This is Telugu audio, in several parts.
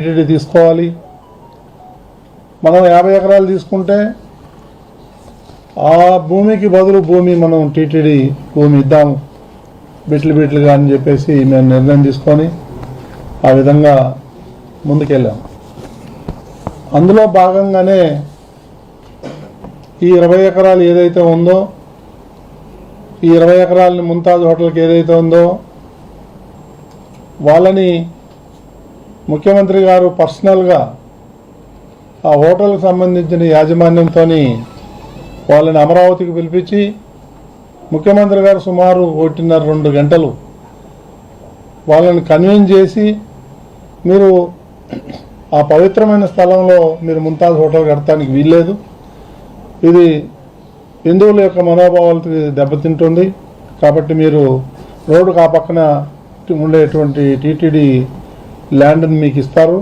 టీటీడీ తీసుకోవాలి. మనం 50 ఎకరాలు తీసుకుంటే ఆ భూమికి బదులు భూమి మనం టీటీడీ భూమి ఇద్దాము బిట్లుగా అని చెప్పేసి మేము నిర్ణయం తీసుకొని ఆ విధంగా ముందుకెళ్ళాం. అందులో భాగంగానే ఈ 20 ఎకరాలు ఏదైతే ఉందో, ఈ 20 ఎకరాలని ముంతాజ్ హోటల్కి ఏదైతే ఉందో వాళ్ళని ముఖ్యమంత్రి గారు పర్సనల్గా ఆ హోటల్కి సంబంధించిన యాజమాన్యంతో వాళ్ళని అమరావతికి పిలిపించి ముఖ్యమంత్రి గారు సుమారు 1.5-2 గంటలు వాళ్ళని కన్విన్స్ చేసి మీరు ఆ పవిత్రమైన స్థలంలో మీరు ముంతాజ్ హోటల్ కడటానికి వీల్లేదు, ఇది హిందువుల యొక్క మనోభావాలకి దెబ్బతింటుంది కాబట్టి మీరు రోడ్డుకు ఆ పక్కన ఉండేటువంటి టీటీడీ ల్యాండ్ని మీకు ఇస్తారు,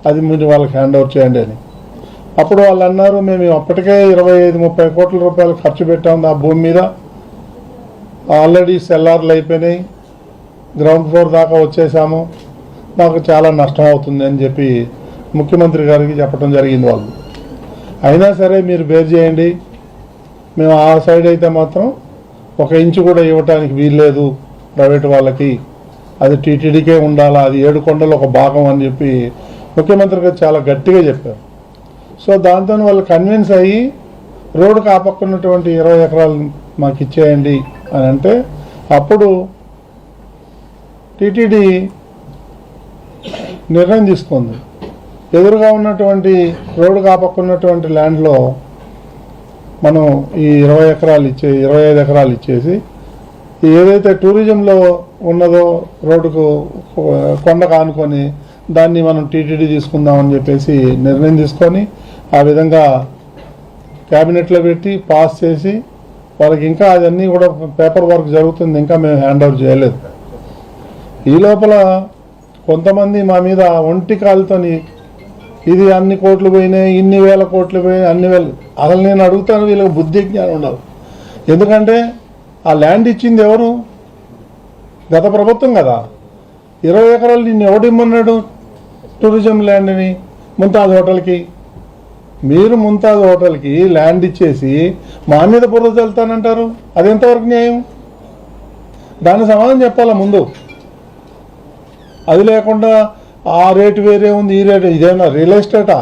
అది మీరు వాళ్ళకి హ్యాండ్ ఓవర్ చేయండి అని. అప్పుడు వాళ్ళు అన్నారు, మేము అప్పటికే 25-30 కోట్ల రూపాయలు ఖర్చు పెట్టాము ఆ భూమి మీద, ఆల్రెడీ సెల్లార్లు అయిపోయినాయి, గ్రౌండ్ ఫ్లోర్ దాకా వచ్చేసాము, నాకు చాలా నష్టం అవుతుంది అని చెప్పి ముఖ్యమంత్రి గారికి చెప్పడం జరిగింది. వాళ్ళు అయినా సరే మీరు బేర్ చేయండి, మేము ఆ సైడ్ అయితే మాత్రం 1 ఇంచు కూడా ఇవ్వటానికి వీల్లేదు ప్రైవేట్ వాళ్ళకి, అది టీటీడీకే ఉండాలా, అది 7 కొండలు ఒక భాగం అని చెప్పి ముఖ్యమంత్రి గారు చాలా గట్టిగా చెప్పారు. సో దాంతో వాళ్ళు కన్విన్స్ అయ్యి రోడ్డుకు ఆ పక్క ఉన్నటువంటి 20 ఎకరాలు మాకు ఇచ్చేయండి అని అంటే అప్పుడు టీటీడీ నిర్ణయం తీసుకుంది. ఎదురుగా ఉన్నటువంటి రోడ్డుకు ఆ పక్క ఉన్నటువంటి ల్యాండ్లో మనం ఈ 25 ఎకరాలు ఇచ్చేసి ఏదైతే టూరిజంలో ఉన్నదో రోడ్డుకు కొండకు ఆనుకొని దాన్ని మనం టీటీడీ తీసుకుందామని చెప్పేసి నిర్ణయం తీసుకొని ఆ విధంగా క్యాబినెట్లో పెట్టి పాస్ చేసి వాళ్ళకి ఇంకా అదన్నీ కూడా పేపర్ వర్క్ జరుగుతుంది, ఇంకా మేము హ్యాండ్ ఓవర్ చేయలేదు. ఈ లోపల కొంతమంది మా మీద ఒంటి కాలుతోని ఇది అన్ని కోట్లు పోయినాయి, ఇన్ని వేల కోట్లు పోయినాయి, అన్ని వేలు. అసలు నేను అడుగుతాను, వీళ్ళకి బుద్ధి జ్ఞానం ఉండాలి. ఎందుకంటే ఆ ల్యాండ్ ఇచ్చింది ఎవరు? గత ప్రభుత్వం కదా. 20 ఎకరాలు నిన్ను ఎవడిమ్మన్నాడు టూరిజం ల్యాండ్ని ముంతాజ్ హోటల్కి? మీరు ముంతాజ్ హోటల్కి ల్యాండ్ ఇచ్చేసి మా మీద బుర్ర చల్లుతానంటారు, అది ఎంతవరకు న్యాయం? దాని సమాధానం చెప్పాలా ముందు. అది లేకుండా ఆ రేటు వేరే ఉంది, ఈ రేటు, ఇదేమన్నా రియల్ ఎస్టేటా?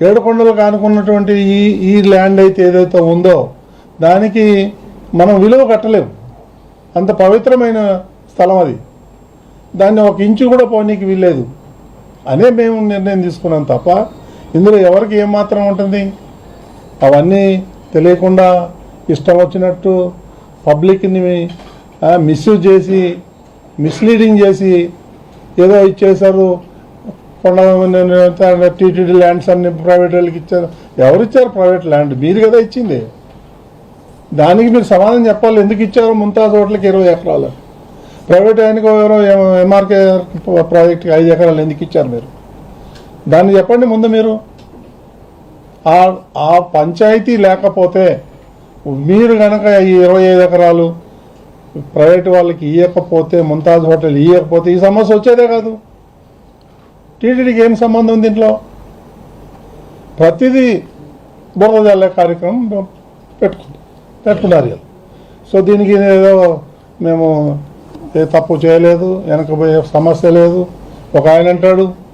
7 కొండలకు ఆనుకున్నటువంటి ఈ ల్యాండ్ అయితే ఏదైతే ఉందో దానికి మనం విలువ కట్టలేము, అంత పవిత్రమైన స్థలం అది, దాన్ని 1 ఇంచు కూడా పోనీకి వీల్లేదు అనే మేము నిర్ణయం తీసుకున్నాం తప్ప ఇందులో ఎవరికి ఏమాత్రం ఉంటుంది? అవన్నీ తెలియకుండా ఇష్టం వచ్చినట్టు పబ్లిక్ని మిస్యూజ్ చేసి మిస్లీడింగ్ చేసి ఏదో ఇచ్చేశారు, టీటీడీ ల్యాండ్స్ అన్ని ప్రైవేట్ వాళ్ళకి ఇచ్చారు. ఎవరిచ్చారు ప్రైవేట్ ల్యాండ్? మీరు కదా ఇచ్చింది. దానికి మీరు సమాధానం చెప్పాలి, ఎందుకు ఇచ్చారు ముంతాజ్ హోటల్కి 20 ఎకరాలు, ప్రైవేట్ ఆయనకు ఎవరో ఎంఆర్కే ప్రాజెక్ట్కి 5 ఎకరాలు ఎందుకు ఇచ్చారు మీరు? దాన్ని చెప్పండి ముందు. మీరు ఆ పంచాయతీ లేకపోతే మీరు కనుక ఈ 25 ఎకరాలు ప్రైవేట్ వాళ్ళకి ఇవ్వకపోతే, ముంతాజ్ హోటల్ ఇవ్వకపోతే ఈ సమస్య వచ్చేదే కాదు. టీటీడీకి ఏం సంబంధం ఉంది దీంట్లో? ప్రతిదీ బురద జల్లే కార్యక్రమం పెట్టుకున్నారు. సో దీనికి ఏదో మేము తప్పు చేయలేదు, వెనకపోయే సమస్య లేదు. ఒక ఆయన అంటాడు